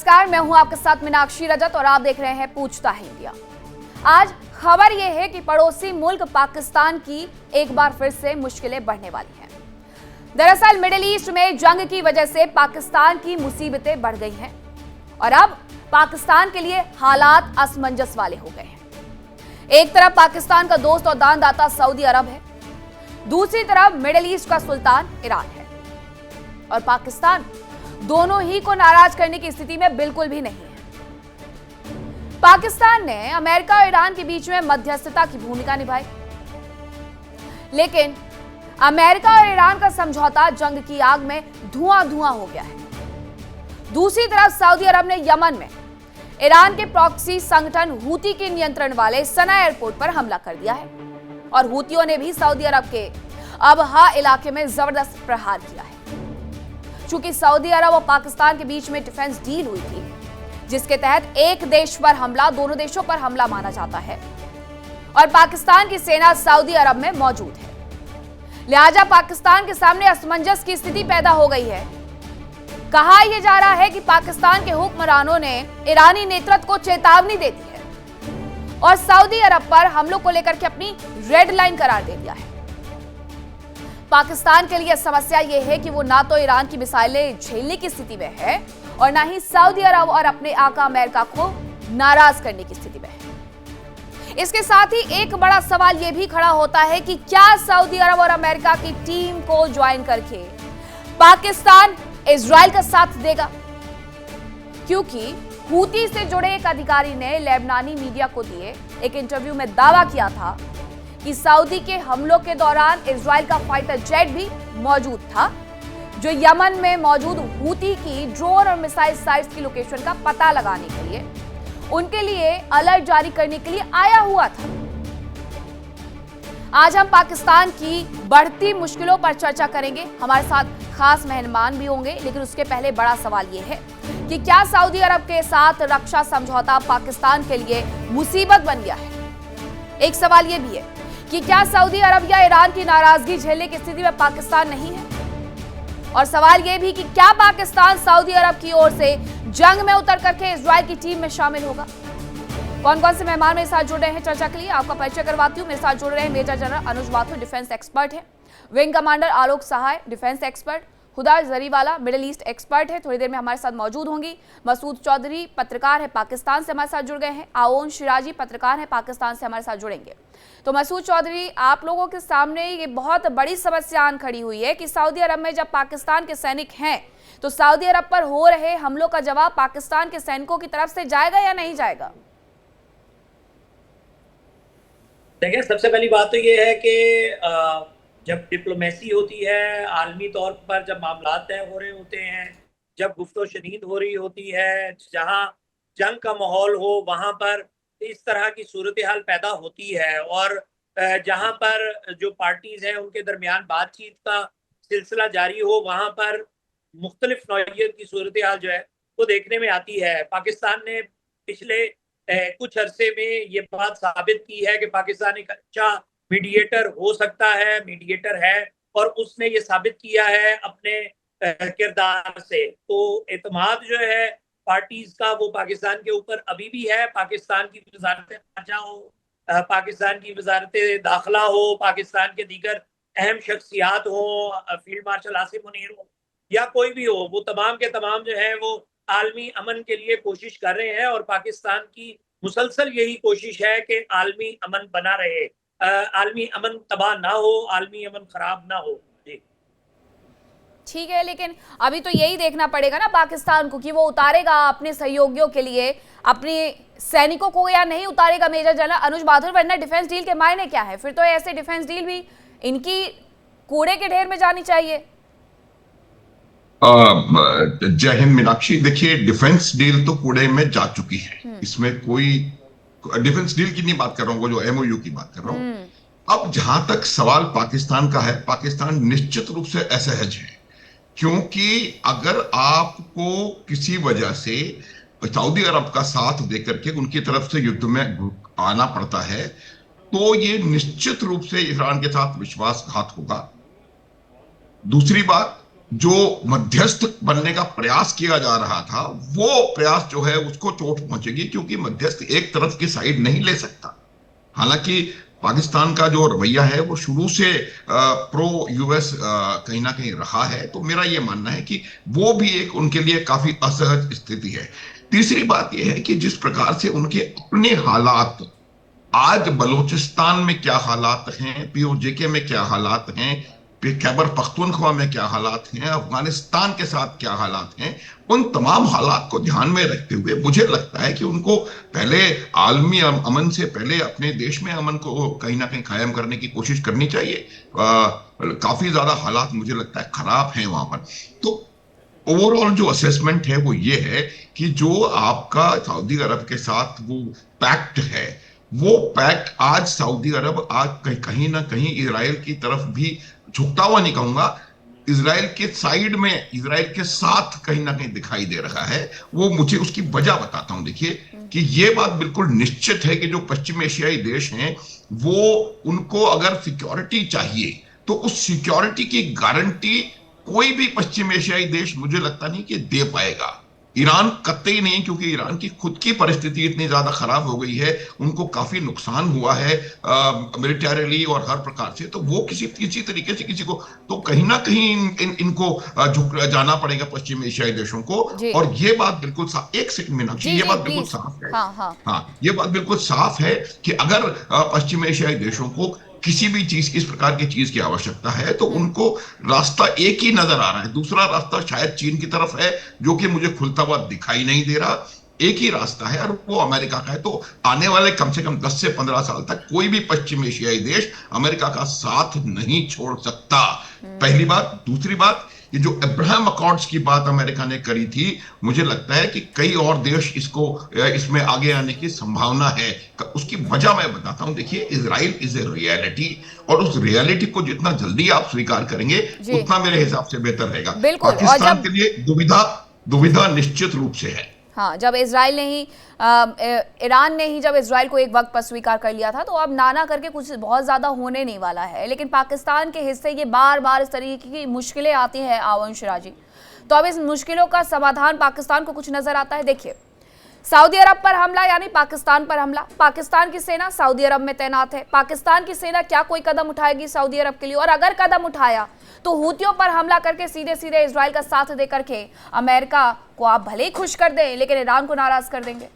नमस्कार, मैं हूं आपके साथ मीनाक्षी रजत और आप देख रहे हैं पूछता है इंडिया। आज खबर यह है कि पड़ोसी मुल्क पाकिस्तान की एक बार फिर से मुश्किलें बढ़ने वाली हैं। दरअसल मिडिल ईस्ट में जंग की वजह से पाकिस्तान की मुसीबतें बढ़ गई हैं और अब पाकिस्तान के लिए हालात असमंजस वाले हो गए हैं। एक तरफ पाकिस्तान का दोस्त और दानदाता सऊदी अरब है, दूसरी तरफ मिडिल ईस्ट का सुल्तान ईरान है और पाकिस्तान दोनों ही को नाराज करने की स्थिति में बिल्कुल भी नहीं है। पाकिस्तान ने अमेरिका और ईरान के बीच में मध्यस्थता की भूमिका निभाई, लेकिन अमेरिका और ईरान का समझौता जंग की आग में धुआं धुआं हो गया है। दूसरी तरफ सऊदी अरब ने यमन में ईरान के प्रॉक्सी संगठन हूती के नियंत्रण वाले सना एयरपोर्ट पर हमला कर दिया है और हूतियों ने भी सऊदी अरब के अबहा इलाके में जबरदस्त प्रहार किया है। चूंकि सऊदी अरब और पाकिस्तान के बीच में डिफेंस डील हुई थी, जिसके तहत एक देश पर हमला दोनों देशों पर हमला माना जाता है और पाकिस्तान की सेना सऊदी अरब में मौजूद है, लिहाजा पाकिस्तान के सामने असमंजस की स्थिति पैदा हो गई है। कहा यह जा रहा है कि पाकिस्तान के हुक्मरानों ने ईरानी नेतृत्व को चेतावनी दे दी है और सऊदी अरब पर हमलों को लेकर के अपनी रेड लाइन करार दे दिया है। पाकिस्तान के लिए समस्या यह है कि वो ना तो ईरान की मिसाइलें झेलने की स्थिति में है और ना ही सऊदी अरब और अपने आका अमेरिका को नाराज करने की स्थिति में है। इसके साथ ही एक बड़ा सवाल यह भी खड़ा होता है कि क्या सऊदी अरब और अमेरिका की टीम को ज्वाइन करके पाकिस्तान इजराइल का साथ देगा, क्योंकि हूती से जुड़े एक अधिकारी ने लेबनानी मीडिया को दिए एक इंटरव्यू में दावा किया था कि सऊदी के हमलों के दौरान इजराइल का फाइटर जेट भी मौजूद था, जो यमन में मौजूद हूती की ड्रोन और मिसाइल साइट्स की लोकेशन का पता लगाने के लिए उनके लिए अलर्ट जारी करने के लिए आया हुआ था। आज हम पाकिस्तान की बढ़ती मुश्किलों पर चर्चा करेंगे। हमारे साथ खास मेहमान भी होंगे, लेकिन उसके पहले बड़ा सवाल यह है कि क्या सऊदी अरब के साथ रक्षा समझौता पाकिस्तान के लिए मुसीबत बन गया है। एक सवाल यह भी है कि क्या सऊदी अरब या ईरान की नाराजगी झेलने की स्थिति में पाकिस्तान नहीं है, और सवाल यह भी कि क्या पाकिस्तान सऊदी अरब की ओर से जंग में उतर करके इजराइल की टीम में शामिल होगा। कौन कौन से मेहमान मेरे साथ जुड़ रहे हैं चर्चा के लिए, आपका परिचय करवाती हूँ। मेरे साथ जुड़ रहे हैं मेजर जनरल अनुज बाथुर, डिफेंस एक्सपर्ट है, विंग कमांडर आलोक सहाय, डिफेंस एक्सपर्ट, हुदा जरीवाला, मिडिल ईस्ट एक्सपर्ट है, थोड़ी देर में हमारे साथ मौजूद होंगी। मसूद चौधरी पत्रकार है, पाकिस्तान से हमारे साथ जुड़ गए हैं। आओन शिराजी पत्रकार है, पाकिस्तान से हमारे साथ जुड़ेंगे। तो मसूद चौधरी, आप लोगों के सामने ये बहुत बड़ी समस्या आन खड़ी हुई है कि सऊदी अरब में जब पाकिस्तान के सैनिक हैं तो सऊदी अरब पर हो रहे हमलों का जवाब पाकिस्तान के सैनिकों की तरफ से जाएगा या नहीं जाएगा। देखिए, सबसे पहली बात तो ये है कि जब डिप्लोमेसी होती है, आलमी तौर पर जब मामला तय हो रहे होते हैं, जब गुफ्तो-शनीद हो रही होती है, जहां जंग का माहौल हो, वहां पर इस तरह की सूरत हाल पैदा होती है और जहां पर जो पार्टीज हैं उनके दरमियान बातचीत का सिलसिला जारी हो, वहां पर मुख्तलिफ नौइयत की सूरत हाल जो है वो देखने में आती है। पाकिस्तान ने पिछले कुछ अरसे में ये बात साबित की है कि पाकिस्तान एक अच्छा मीडिएटर हो सकता है, मीडिएटर है, और उसने ये साबित किया है अपने किरदार से। तो एतमाद जो है पार्टीज का वो पाकिस्तान के ऊपर अभी भी है। पाकिस्तान की वजारत खारजा हो, पाकिस्तान की वजारत दाखिला हो, पाकिस्तान के दीगर अहम शख्सियात हो, फील्ड मार्शल आसिम मुनीर हो या कोई भी हो, वो तमाम के तमाम जो है वो आलमी अमन के लिए कोशिश कर रहे हैं और पाकिस्तान की मुसलसल यही कोशिश है कि आलमी अमन बना रहे, आलमी अमन तबाह ना हो, आलमी अमन खराब ना हो। जी ठीक है, लेकिन अभी तो यही देखना पड़ेगा ना पाकिस्तान को कि वो उतारेगा अपने सहयोगियों के लिए अपने सैनिकों को या नहीं उतारेगा। मेजर जनरल अनुज बाथुर, वरना डिफेंस डील के मायने क्या है? फिर तो ऐसे डिफेंस डील भी इनकी कूड़े के ढेर में जानी चाहिए। जय हिंद मीनाक्षी। देखिए, डिफेंस डील तो कूड़े में जा चुकी है, इसमें कोई डिफेंस डील की नहीं बात कर रहा हूँ, वो जो एमओयू की बात कर रहा हूँ। अब जहां तक सवाल पाकिस्तान का है, पाकिस्तान निश्चित रूप से असहज है, क्योंकि अगर आपको किसी वजह से सऊदी अरब का साथ देकर के उनकी तरफ से युद्ध में आना पड़ता है, तो ये निश्चित रूप से ईरान के साथ विश्वासघात होगा। दूसरी बात, जो मध्यस्थ बनने का प्रयास किया जा रहा था, वो प्रयास जो है उसको चोट पहुंचेगी, क्योंकि मध्यस्थ एक तरफ की साइड नहीं ले सकता। हालांकि पाकिस्तान का जो रवैया है वो शुरू से प्रो यूएस कहीं ना कहीं रहा है, तो मेरा ये मानना है कि वो भी एक उनके लिए काफी असहज स्थिति है। तीसरी बात यह है कि जिस प्रकार से उनके अपने हालात, आज बलूचिस्तान में क्या हालात हैं, पीओजेके में क्या हालात हैं, खैबर पख्तूनख्वा में क्या हालात हैं, अफगानिस्तान के साथ क्या हालात हैं, उन तमाम हालात को ध्यान में रखते हुए मुझे लगता है कि उनको पहले आलमी अमन से पहले अपने देश में अमन को कहीं ना कहीं कायम करने की कोशिश करनी चाहिए। काफी ज्यादा हालात मुझे लगता है खराब हैं वहां पर। तो ओवरऑल जो असेसमेंट है वो ये है कि जो आपका सऊदी अरब के साथ वो पैक्ट है, वो पैक्ट आज सऊदी अरब आज कहीं ना कहीं इजराइल की तरफ भी झुकता हुआ नहीं कहूंगा, इजराइल के साइड में, इजराइल के साथ कहीं ना कहीं दिखाई दे रहा है। वो मुझे उसकी वजह बताता हूं। देखिए कि ये बात बिल्कुल निश्चित है कि जो पश्चिम एशियाई देश हैं वो, उनको अगर सिक्योरिटी चाहिए तो उस सिक्योरिटी की गारंटी कोई भी पश्चिम एशियाई देश मुझे लगता नहीं कि दे पाएगा। ईरान कतई नहीं, क्योंकि ईरान की खुद की परिस्थिति इतनी ज्यादा खराब हो गई है, उनको काफी नुकसान हुआ है मिलिटरीली और हर प्रकार से, तो वो किसी तरीके से किसी को तो कहीं ना कहीं इनको झुक जाना पड़ेगा पश्चिम एशियाई देशों को। और ये बात बिल्कुल साफ, एक सेकंड मीनाक्षी, ये बात बिल्कुल साफ है। हाँ, ये बात बिल्कुल साफ है कि अगर पश्चिम एशियाई देशों को किसी भी चीज, इस प्रकार की चीज की आवश्यकता है, तो उनको रास्ता एक ही नजर आ रहा है। दूसरा रास्ता शायद चीन की तरफ है, जो कि मुझे खुलता हुआ दिखाई नहीं दे रहा। एक ही रास्ता है और वो अमेरिका का है। तो आने वाले कम से कम 10 से 15 साल तक कोई भी पश्चिम एशियाई देश अमेरिका का साथ नहीं छोड़ सकता, पहली बात। दूसरी बात, ये जो अब्राहम अकॉर्ड्स की बात अमेरिका ने करी थी, मुझे लगता है कि कई और देश इसमें आगे आने की संभावना है। उसकी वजह मैं बताता हूं। देखिए, इजराइल इज ए रियलिटी, और उस रियलिटी को जितना जल्दी आप स्वीकार करेंगे उतना मेरे हिसाब से बेहतर रहेगा। पाकिस्तान के लिए दुविधा निश्चित रूप से है। हाँ, जब इजराइल ने ही ईरान ने ही जब इजराइल को एक वक्त पर स्वीकार कर लिया था, तो अब नाना करके कुछ बहुत ज़्यादा होने नहीं वाला है। लेकिन पाकिस्तान के हिस्से ये बार बार इस तरीके की मुश्किलें आती हैं आवंश राजी, तो अब इस मुश्किलों का समाधान पाकिस्तान को कुछ नज़र आता है। देखिए, सऊदी अरब पर हमला यानी पाकिस्तान पर हमला। पाकिस्तान की सेना सऊदी अरब में तैनात है। पाकिस्तान की सेना क्या कोई कदम उठाएगी सऊदी अरब के लिए? और अगर कदम उठाया तो हूतियों पर हमला करके सीधे सीधे इजराइल का साथ दे करके अमेरिका को आप भले ही खुश कर दें, लेकिन ईरान को नाराज कर देंगे।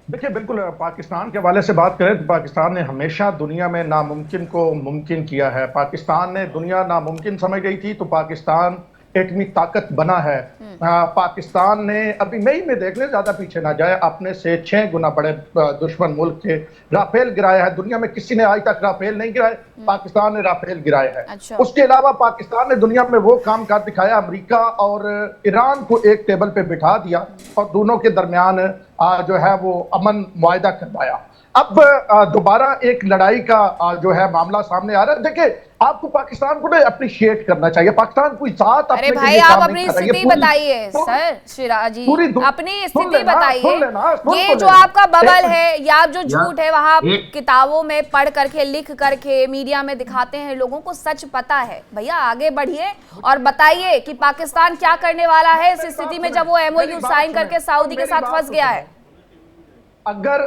देखिए, बिल्कुल पाकिस्तान के हवाले से बात करें तो पाकिस्तान ने हमेशा दुनिया में नामुमकिन को मुमकिन किया है। पाकिस्तान ने दुनिया नामुमकिन समझ गई थी तो पाकिस्तान एटमी ताकत बना है। पाकिस्तान ने अभी मई में देख ले, ज्यादा पीछे ना जाए, अपने से 6 गुना बड़े दुश्मन मुल्क के राफेल गिराया है। दुनिया में किसी ने आज तक राफेल नहीं गिराए, पाकिस्तान ने राफेल गिराए हैं। अच्छा। उसके अलावा पाकिस्तान ने दुनिया में वो काम कर दिखाया, अमेरिका और ईरान को एक टेबल पे बिठा दिया और दोनों के दरमियान जो है वो अमन मुआहिदा करवाया। अब दोबारा एक लड़ाई का जो है मामला सामने आ रहा है। देखिए, आपको पाकिस्तान को अप्रिशिएट करना चाहिए। पाकिस्तान कोई साथ, अरे भाई, आप अपनी स्थिति बताइए सर शिराजी, अपनी स्थिति बताइए। ये जो आपका बबल है या जो झूठ है, वहां किताबों में पढ़ करके, लिख करके, मीडिया में दिखाते हैं, लोगों को सच पता है। भैया आगे बढ़िए और बताइए कि पाकिस्तान क्या करने वाला है इस स्थिति में जब वो एमओयू साइन करके सऊदी के साथ फंस गया है। अगर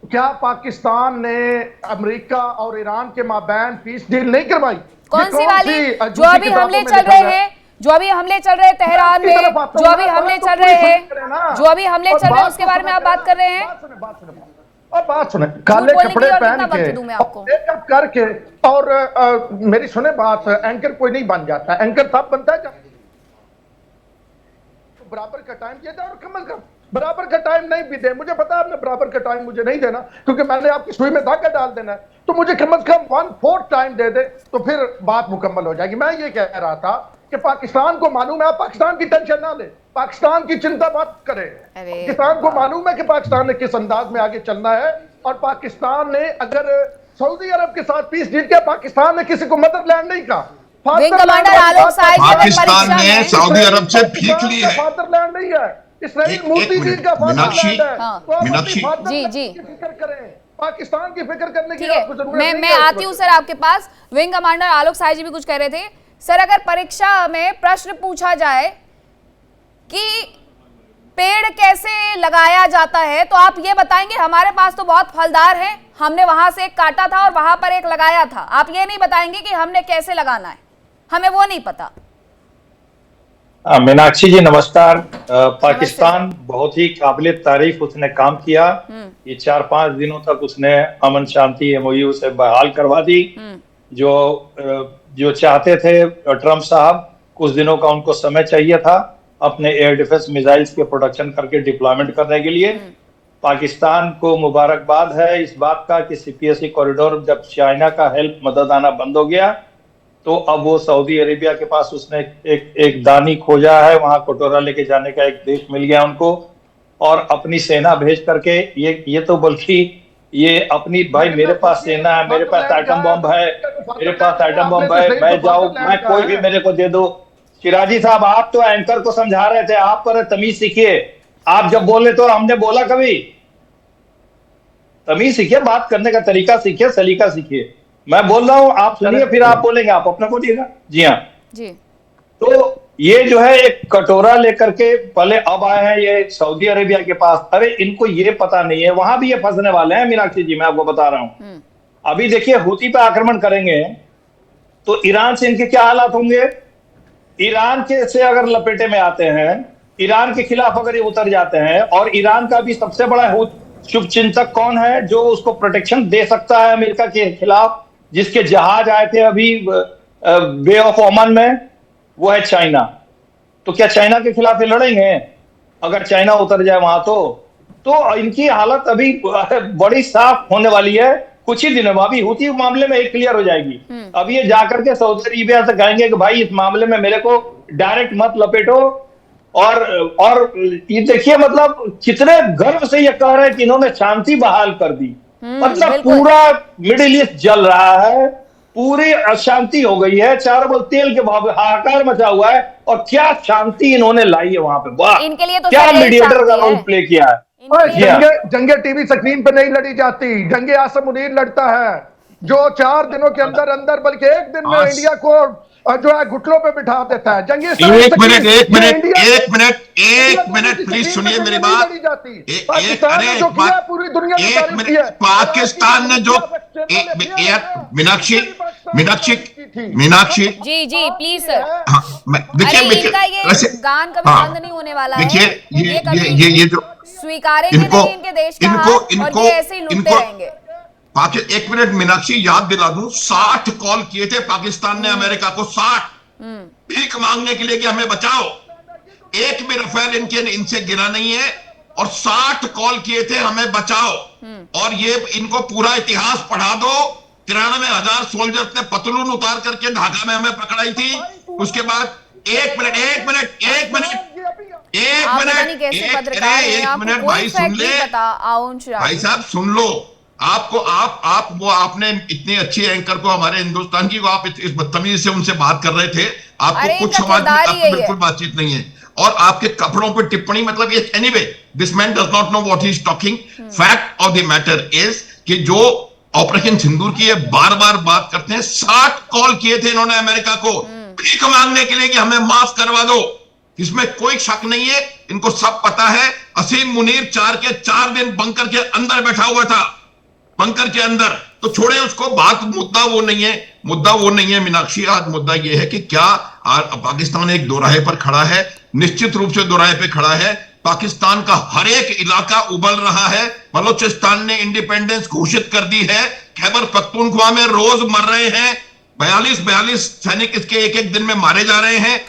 क्या पाकिस्तान ने अमेरिका और ईरान के माबैन पीस डील नहीं करवाई? कौन सी वाली? जो अभी हमले चल रहे हैं, जो अभी हमले चल रहे हैं तेहरान में, जो अभी हमले चल रहे हैं, जो अभी हमले चल रहे हैं, उसके बारे में आप बात कर रहे हैं। और बात सुने, काले कपड़े पहन के, मेकअप करके, और मेरी सुने बात, एंकर कोई नहीं बन जाता। एंकर तब बनता है जब बराबर का टाइम दिया जाए, और कम से कम बराबर का टाइम नहीं भी दे। मुझे पता है आपने बराबर का टाइम मुझे नहीं देना, क्योंकि मैंने आपकी सुई में धागा डाल देना है। तो मुझे कम से कम 1/4 टाइम दे दे, तो फिर बात मुकम्मल हो जाएगी। मैं ये कह रहा था कि पाकिस्तान को मालूम है, आप पाकिस्तान की टेंशन ना ले, पाकिस्तान की चिंता मत करें। पाकिस्तान को मालूम है कि पाकिस्तान ने किस अंदाज में आगे चलना है। और पाकिस्तान ने अगर सऊदी अरब के साथ पीस डील किया, पाकिस्तान ने किसी को मदरलैंड नहीं कहा। पाकिस्तान ने सऊदी अरब से भीख ली है, फादरलैंड नहीं है। इसराइल मोदी जी का फादरलैंड है। मीनाक्षी जी फिक्र करें, पाकिस्तान की फिक्र करने की आपको जरूरत नहीं है। मैं आती हूँ सर आपके पास। विंग कमांडर आलोक साय जी भी कुछ कह रहे थे सर, अगर परीक्षा में प्रश्न पूछा जाए कि पेड़ कैसे लगाया जाता है, तो आप ये बताएंगे हमारे पास तो बहुत फलदार है, हमने वहां से एक काटा था और वहां पर एक लगाया था। आप ये नहीं बताएंगे कि हमने कैसे लगाना है, हमें वो नहीं पता। मीनाक्षी जी नमस्कार। पाकिस्तान बहुत ही काबिल तारीफ उसने काम किया। ये 4-5 दिनों तक उसने अमन शांति MOU से बहाल करवा दी। जो चाहते थे ट्रम्प साहब, कुछ दिनों का उनको समय चाहिए था अपने एयर डिफेंस मिसाइल्स के प्रोडक्शन करके डिप्लॉयमेंट करने के लिए। पाकिस्तान को मुबारकबाद है इस बात का कि CPSC कॉरिडोर जब चाइना का हेल्प मदद आना बंद हो गया तो अब वो सऊदी अरेबिया के पास उसने एक दानी खोजा है, वहां कटोरा लेके जाने का एक देश मिल गया उनको, और अपनी सेना भेज करके ये तो बल्कि ये अपनी, भाई मेरे पास सेना है, मेरे पास एटम बम है, मेरे पास एटम बम है, मैं जाऊं, मैं कोई भी मेरे को दे दो। शिराजी साहब, आप तो एंकर को समझा रहे थे, आप पर तमीज सीखिए। आप जब बोले तो हमने बोला कभी? तमीज सीखिए, बात करने का तरीका सीखिए, सलीका सीखिए। मैं बोल रहा हूं, आप सुनिए, फिर आप बोलेंगे, आप अपना बोलिएगा। जी हाँ जी। तो ये जो है एक कटोरा लेकर के पहले अब आए हैं ये सऊदी अरेबिया के पास। अरे इनको ये पता नहीं है, वहां भी ये फंसने वाले हैं मीनाक्षी जी, मैं आपको बता रहा हूं। अभी देखिए हूती पे आक्रमण करेंगे तो ईरान से इनके क्या हालात होंगे। ईरान के से अगर लपेटे में आते हैं, ईरान के खिलाफ अगर ये उतर जाते हैं, और ईरान का भी सबसे बड़ा शुभचिंतक कौन है जो उसको प्रोटेक्शन दे सकता है अमेरिका के खिलाफ, जिसके जहाज आए थे अभी बे ऑफ ओमान में, वो है चाइना। तो क्या चाइना के खिलाफ ये लड़ेंगे? अगर चाइना उतर जाए वहां तो इनकी हालत अभी बड़ी साफ होने वाली है कुछ ही दिनों में। अभी हूती मामले में एक क्लियर हो जाएगी। अब ये जाकर के सऊदी अरेबिया से कहेंगे कि भाई इस मामले में मेरे को डायरेक्ट मत लपेटो, और ये देखिए मतलब कितने गर्व से ये कह रहे हैं कि इन्होंने शांति बहाल कर दी। मतलब पूरा मिडिल ईस्ट जल रहा है, पूरी अशांति हो गई है, चारों बल तेल के भाव हाहाकार मचा हुआ है, और क्या शांति इन्होंने लाई है वहां पे। वाह, इनके लिए तो क्या मीडिएटर का रोल प्ले किया है। जंगे टीवी स्क्रीन पे नहीं लड़ी जाती, जंगे आसम मुनीर लड़ता है, जो 4 दिनों के अंदर बल्कि 1 दिन में इंडिया को जो है घुटनों पे बिठा देता है। जंगे एक मिनट प्लीज सुनिए मेरी बात। पूरी दुनिया में तारीफ की है। पाकिस्तान ने जो मीनाक्षी जी प्लीज सर। देखिए ये गान कभी बंद नहीं होने वाला है। देखिए ये जो स्वीकारेंगे नहीं इनके देश का हाल, और ये ऐसे ही लूटते रहेंगे। एक मिनट मीनाक्षी, याद दिला दूं, 60 कॉल किए थे पाकिस्तान ने अमेरिका को, 60 भीख मांगने के लिए कि हमें बचाओ। एक भी रफेल इनसे गिरा नहीं है, और 60 कॉल किए थे हमें बचाओ। और ये इनको पूरा इतिहास पढ़ा दो। 93,000 सोल्जर्स ने पतलून उतार करके ढाका में हमें पकड़ाई थी। उसके बाद एक मिनट भाई सुन ले, भाई साहब सुन लो। आपने इतने अच्छे एंकर को हमारे हिंदुस्तान की, आप इस बदतमीजी से उनसे बात कर रहे थे। आपको कुछ समाज में आपको बिल्कुल बातचीत नहीं है, और आपके कपड़ों पर टिप्पणी, मतलब ये anyway this man does not know what he is talking. Fact of the matter is कि जो ऑपरेशन सिंदूर की बार बार बात करते हैं, 60 कॉल किए थे इन्होंने अमेरिका को भीख मांगने के लिए कि हमें माफ करवा दो। इसमें कोई शक नहीं है, इनको सब पता है। असीम मुनीर 4 के 4 दिन बंकर के अंदर बैठा हुआ था, बंकर के अंदर। तो छोड़े उसको, मुद्दा वो नहीं है मीनाक्षी। आज मुद्दा ये है कि क्या पाकिस्तान एक दोराहे पर खड़ा है, निश्चित रूप से दोराहे पे खड़ा है। पाकिस्तान का हर एक इलाका उबल रहा है। बलोचिस्तान ने इंडिपेंडेंस घोषित कर दी है। खैबर पख्तूनख्वा में रोज मर रहे हैं, 42 सैनिक इसके एक दिन में मारे जा रहे हैं।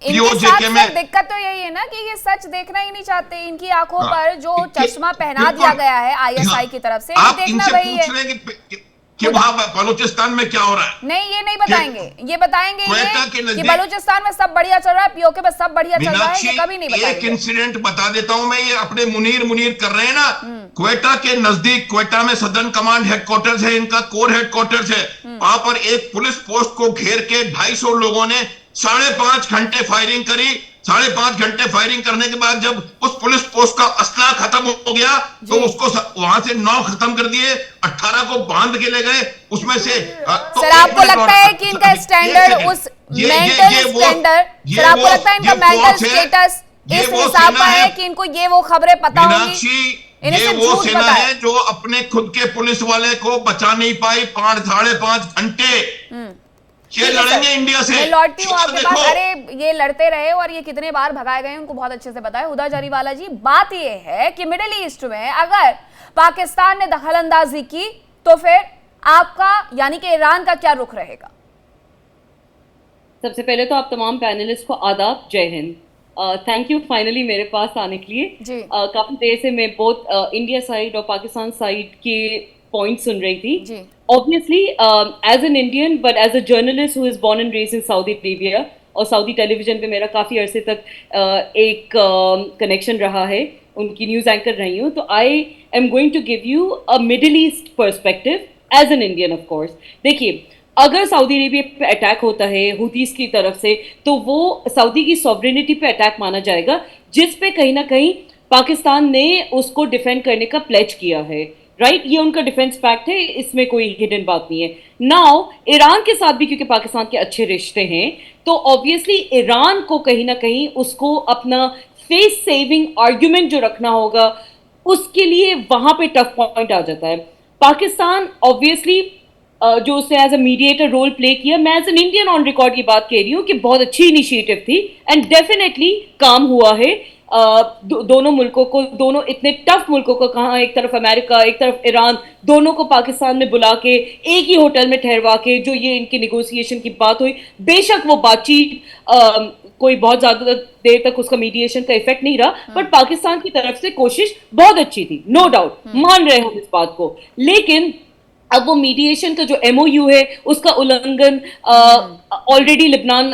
इनके साथ दिक्कत तो यही है ना कि ये सच देखना ही नहीं चाहते। इनकी आंखों पर जो चश्मा पहना दिया गया है ISI की तरफ से, देखना वही है कि वहां बलूचिस्तान में क्या हो रहा है। नहीं, ये नहीं बताएंगे। ये बताएंगे कि बलूचिस्तान में सब बढ़िया चल रहा है, POK में सब बढ़िया चल रहा है, ये कभी नहीं बताएंगे। एक इंसिडेंट बता देता हूं मैं, ये अपने मुनीर कर रहे हैं ना। क्वेटा के नजदीक, क्वेटा में सदर्न कमांड हेडक्वार्टर्स है, इनका कोर हेडक्वार्टर्स है। वहां पर एक पुलिस पोस्ट को घेर के 250 लोगों ने 5.5 घंटे फायरिंग करी। 5.5 घंटे फायरिंग करने के बाद जब उस पुलिस पोस्ट का असला खत्म हो गया तो उसको वहां से 9 खत्म कर दिए, 18 को बांध के ले गए। उसमें से सर आपको लगता है कि इनका स्टैंडर्ड मेंटल स्टैंडर्ड, सर आपको लगता है इनका मेंटल स्टेटस इस हिसाब का है कि इनको ये वो खबरें पता होंगी? ये वो सेना है जो अपने खुद के पुलिस वाले को बचा नहीं पाई 5-5.5 घंटे। ये लड़ेंगे इंडिया से। मैं लौटती हूँ आपके पास। अरे ये लड़ते रहे और ये कितने बार भगाए गए उनको बहुत अच्छे से पता है। हुदा जरीवाला जी, बात ये है कि मिडिल ईस्ट में अगर पाकिस्तान ने दखलंदाजी की तो फिर आपका यानी कि ईरान का क्या रुख रहेगा? सबसे पहले तो आप तमाम पैनलिस्ट को आदाब, जय हिंद। थैंक यू फाइनली मेरे पास आने के लिए। काफी देर से मैं बहुत इंडिया साइड और पाकिस्तान साइड के पॉइंट सुन रही थी। Obviously, as an Indian, but as a journalist who is born and raised in Saudi Arabia, और सऊदी टेलीविजन पे मेरा काफ़ी अरसे तक एक कनेक्शन रहा है, उनकी न्यूज़ एंकर रही हूँ, तो I am going to give you a Middle East perspective as an Indian of course. देखिए, अगर सऊदी अरेबिया पे अटैक होता है हुतीस की तरफ से, तो वो सऊदी की सॉवरेनिटी पे अटैक माना जाएगा, जिस पे कहीं ना कहीं पाकिस्तान ने उसको डिफेंड करने का प्लेज किया है। राइट, ये उनका डिफेंस पैक्ट है, इसमें कोई हिडन बात नहीं है। नाउ ईरान के साथ भी क्योंकि पाकिस्तान के अच्छे रिश्ते हैं, तो ऑब्वियसली ईरान को कहीं ना कहीं उसको अपना फेस सेविंग आर्ग्यूमेंट जो रखना होगा, उसके लिए वहां पे टफ पॉइंट आ जाता है। पाकिस्तान ऑब्वियसली जो उसने as a mediator role play किया, मैं as an Indian on record की बात कह रही हूँ कि बहुत अच्छी इनिशिएटिव थी एंड डेफिनेटली काम हुआ है। दोनों मुल्कों को, दोनों इतने टफ मुल्कों को, कहा एक तरफ अमेरिका एक तरफ ईरान, दोनों को पाकिस्तान में बुला के एक ही होटल में ठहरवा के जो ये इनकी नेगोशिएशन की बात हुई, बेशक वो बातचीत कोई बहुत ज्यादा देर तक उसका मीडिएशन का इफेक्ट नहीं रहा, बट पाकिस्तान की तरफ से कोशिश बहुत अच्छी थी, नो डाउट, मान रहे हम इस बात को। लेकिन अब वो मीडिएशन का जो MOU है उसका उल्लंघन ऑलरेडी लिबनान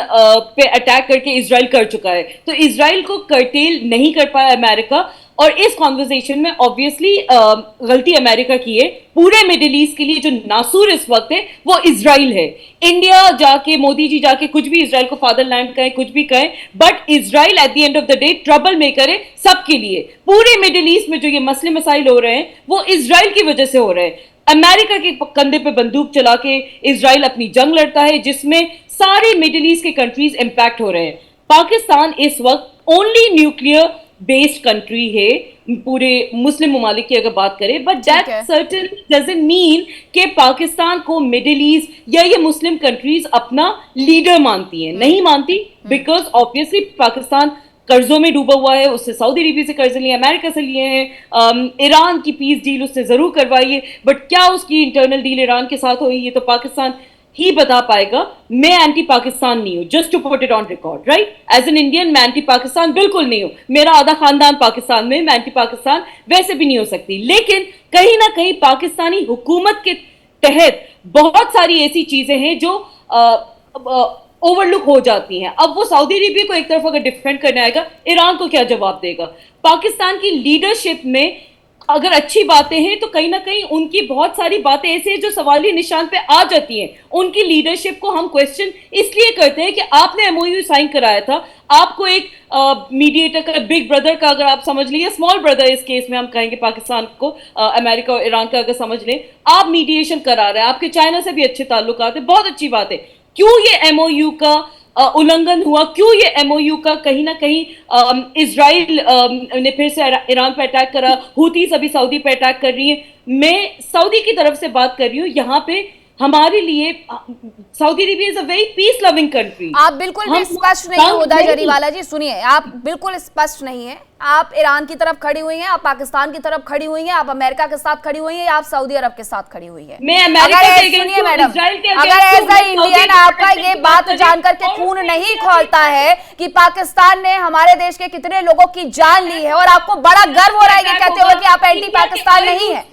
पे अटैक करके इजराइल कर चुका है, तो इजराइल को कर्टेल नहीं कर पाया अमेरिका, और इस कॉन्वर्सेशन में ऑब्वियसली गलती अमेरिका की है। पूरे मिडिल ईस्ट के लिए जो नासूर इस वक्त है वो इजराइल है। इंडिया जाके, मोदी जी जाके कुछ भी इजराइल को फादरलैंड कहें, कुछ भी कहें, but Israel at the end of the day trouble maker है सबके लिए। पूरे मिडिल ईस्ट में जो ये मसले मसाइल हो रहे हैं वो इजराइल की वजह से हो रहे हैं। अमेरिका के कंधे पे बंदूक चला के इजराइल अपनी जंग लड़ता है, जिसमें सारे मिडिल ईस्ट के कंट्रीज इंपैक्ट हो रहे हैं। पाकिस्तान इस वक्त ओनली न्यूक्लियर बेस्ड कंट्री है पूरे मुस्लिम ममालिक की अगर बात करें, but that certainly doesn't mean कि पाकिस्तान को मिडिल ईस्ट या ये मुस्लिम कंट्रीज अपना लीडर मानती हैं, नहीं मानती, बिकॉज ऑब्वियसली पाकिस्तान कर्जों में डूबा हुआ है, उससे सऊदी अरेबिया से कर्ज लिए, अमेरिका से लिए हैं, ईरान की पीस डील उससे जरूर करवाई है, बट क्या उसकी इंटरनल डील ईरान के साथ हुई, ये तो पाकिस्तान ही बता पाएगा। मैं एंटी पाकिस्तान नहीं हूँ, just to put it on record, right, as an Indian मैं एंटी पाकिस्तान बिल्कुल नहीं हूँ, मेरा आधा खानदान पाकिस्तान में, मैं एंटी पाकिस्तान वैसे भी नहीं हो सकती। लेकिन कहीं ना कहीं पाकिस्तानी हुकूमत के तहत बहुत सारी ऐसी चीजें हैं जो ओवरलुक हो जाती हैं। अब वो सऊदी अरेबिया को एक तरफ अगर डिफेंड करने आएगा, ईरान को क्या जवाब देगा? पाकिस्तान की लीडरशिप में अगर अच्छी बातें हैं तो कहीं ना कहीं उनकी बहुत सारी बातें ऐसे हैं जो सवाली निशान पे आ जाती हैं। उनकी लीडरशिप को हम क्वेश्चन इसलिए करते हैं कि आपने MOU साइन कराया था, आपको एक मीडिएटर का, बिग ब्रदर का अगर आप समझ लीजिए, स्मॉल ब्रदर इस केस में हम कहेंगे पाकिस्तान को, अमेरिका और ईरान का अगर समझ लें, आप मीडिएशन करा रहे हैं, आपके चाइना से भी अच्छे ताल्लुकात है, बहुत अच्छी बात है। क्यों ये MOU का उल्लंघन हुआ, क्यों ये MOU का कहीं ना कहीं इजराइल ने फिर से ईरान पे अटैक करा, हुतीस अभी सऊदी पे अटैक कर रही है। मैं सऊदी की तरफ से बात कर रही हूँ, यहाँ पे हमारे लिए Saudi Arabia is a very peace loving country. आप बिल्कुल भी स्पष्ट नहीं है हुदा जरीवाला जी, सुनिए, आप बिल्कुल स्पष्ट नहीं है। आप ईरान की तरफ खड़ी हुई हैं, आप पाकिस्तान की तरफ खड़ी हुई हैं, आप अमेरिका के साथ खड़ी हुई हैं, आप सऊदी अरब के साथ खड़ी हुई हैं। सुनिए मैडम, अगर एज अ इंडियन आपका ये बात जानकर के खून नहीं खौलता है कि पाकिस्तान ने हमारे देश के कितने लोगों की जान ली है और आपको बड़ा गर्व हो रहा है ये कहते हुए कि आप एंटी पाकिस्तान नहीं है,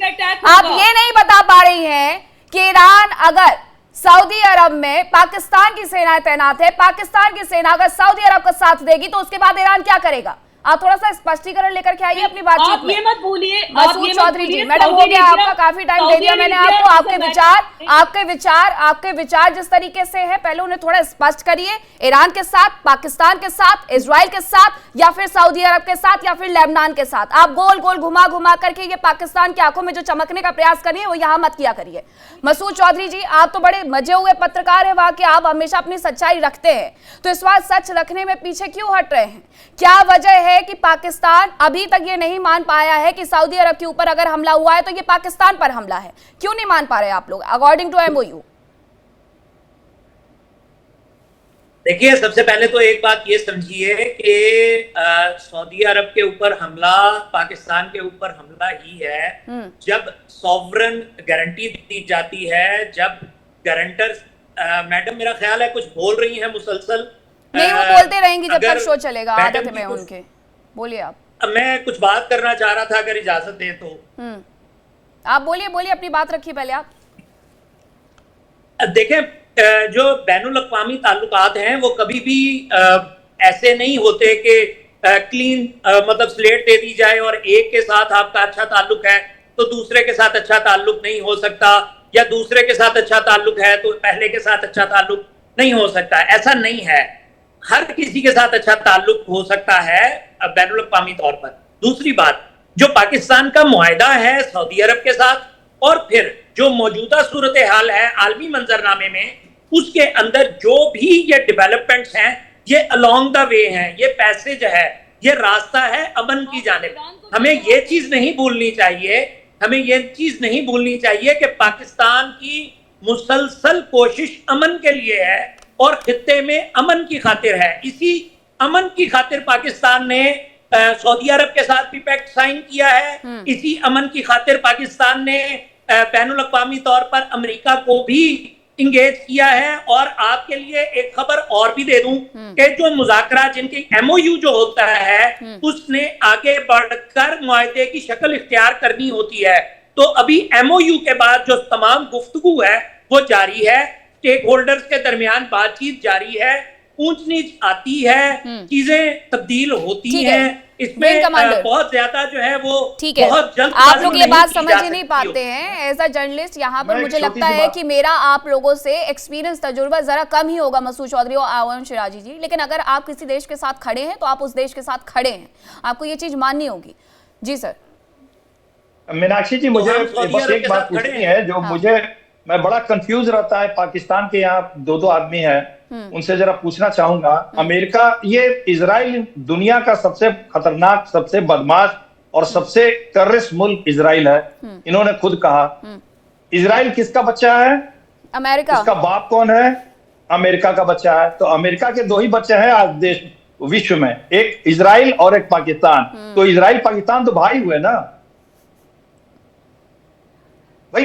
आप ये नहीं बता पा रही हैं कि ईरान अगर सऊदी अरब में पाकिस्तान की सेना तैनात है, पाकिस्तान की सेना अगर सऊदी अरब का साथ देगी तो उसके बाद ईरान क्या करेगा? आप थोड़ा सा स्पष्टीकरण लेकर के आइए अपनी बातचीत में। ये मत भूलिए मसूद चौधरी जी, मैडम हो गया आपका, काफी टाइम दे दिया मैंने आपको। आपके विचार जिस तरीके से है, पहले उन्हें थोड़ा स्पष्ट करिए। ईरान के साथ, पाकिस्तान के साथ, इजराइल के साथ, या फिर सऊदी अरब के साथ, या फिर लेबनान के साथ? आप गोल गोल घुमा घुमा करके ये पाकिस्तान की आंखों में जो चमकने का प्रयास करिए वो यहाँ मत किया करिए। मसूद चौधरी जी, आप तो बड़े मजे हुए पत्रकार है वहां के, आप हमेशा अपनी सच्चाई रखते हैं, तो इस बार सच रखने में पीछे क्यों हट रहे हैं? क्या वजह है कि पाकिस्तान अभी तक ये नहीं मान पाया है कि सऊदी अरब के ऊपर अगर हमला हुआ है तो ये पाकिस्तान पर हमला है? क्यों नहीं मान पा रहे आप लोग अकॉर्डिंग टू MOU? देखिए, सबसे पहले तो एक बात ये समझिए कि सऊदी अरब के ऊपर हमला पाकिस्तान के ऊपर हमला ही है जब सॉवरन गारंटी दी जाती है, जब गारंटर्स, मैडम मेरा ख्याल है कुछ बोल रही हैं मुसलसल। नहीं, वो बोलते रहेंगी जब तक शो चलेगा, आदत है उनके। बोलिए आप। मैं कुछ बात करना चाह रहा था, अगर इजाजत दे तो। आप बोलिए, अपनी बात रखिए पहले आप। देखें, जो बैनुल अक़वामी ताल्लुकात हैं वो कभी भी ऐसे नहीं होते कि क्लीन मतलब स्लेट दे दी जाए और एक के साथ आपका अच्छा ताल्लुक है तो दूसरे के साथ अच्छा ताल्लुक नहीं हो सकता, या दूसरे के साथ अच्छा ताल्लुक है तो पहले के साथ अच्छा ताल्लुक नहीं हो सकता। ऐसा नहीं है, हर किसी के साथ अच्छा ताल्लुक हो सकता है बैनुल अक़वामी तौर पर। दूसरी बात, जो पाकिस्तान का मुआहदा है सऊदी अरब के साथ, और फिर जो मौजूदा सूरत हाल है आलमी मंजरनामे में, उसके अंदर जो भी ये डेवलपमेंट्स हैं ये अलोंग द वे हैं, ये पैसेज है, ये रास्ता है अमन की जानिब। हमें ये चीज नहीं भूलनी चाहिए कि पाकिस्तान की मुसलसल कोशिश अमन के लिए है और खित्ते में अमन की खातिर है। इसी अमन की खातिर पाकिस्तान ने सऊदी अरब के साथ भी पैक्ट साइन किया है। इसी अमन की खातिर पाकिस्तान ने बैनुल अक़वामी तौर पर अमेरिका को भी इंगेज किया है। और आपके लिए एक खबर और भी दे दूं कि जो मुज़ाकरा, जिनकी MOU जो होता है उसने आगे बढ़कर मुआहदे की शक्ल इख्तियार करनी होती है। तो अभी MOU के बाद जो तमाम गुफ्तगू है वो जारी है, स्टेक होल्डर्स के दरमियान बातचीत जारी है, ऊंच नीच आती है, चीजें तब्दील होती हैं, इसमें बहुत ज्यादा जो है वो बहुत जल्द। आप लोग ये बात समझ ही नहीं पाते हैं एज अ जर्नलिस्ट। यहाँ पर मुझे लगता है कि मेरा आप लोगों से एक्सपीरियंस, तजुर्बा जरा कम ही होगा मसूद चौधरी और आवाम शिराजी जी, लेकिन अगर आप किसी देश के साथ खड़े हैं तो आप उस देश के साथ खड़े हैं, आपको ये चीज माननी होगी। जी सर। मीनाक्षी जी, मुझे बस एक बात पूछनी है जो मैं बड़ा कंफ्यूज रहता है। पाकिस्तान के यहाँ दो आदमी हैं, उनसे जरा पूछना चाहूंगा। अमेरिका, ये इजराइल दुनिया का सबसे खतरनाक, सबसे बदमाश और सबसे टेररिस्ट मुल्क इजराइल है। इन्होंने खुद कहा। इजराइल किसका बच्चा है? अमेरिका। इसका बाप कौन है? अमेरिका का बच्चा है। तो अमेरिका के दो ही बच्चे हैं आज देश विश्व में, एक इजराइल और एक पाकिस्तान। तो इजराइल पाकिस्तान तो भाई हुए ना भाई।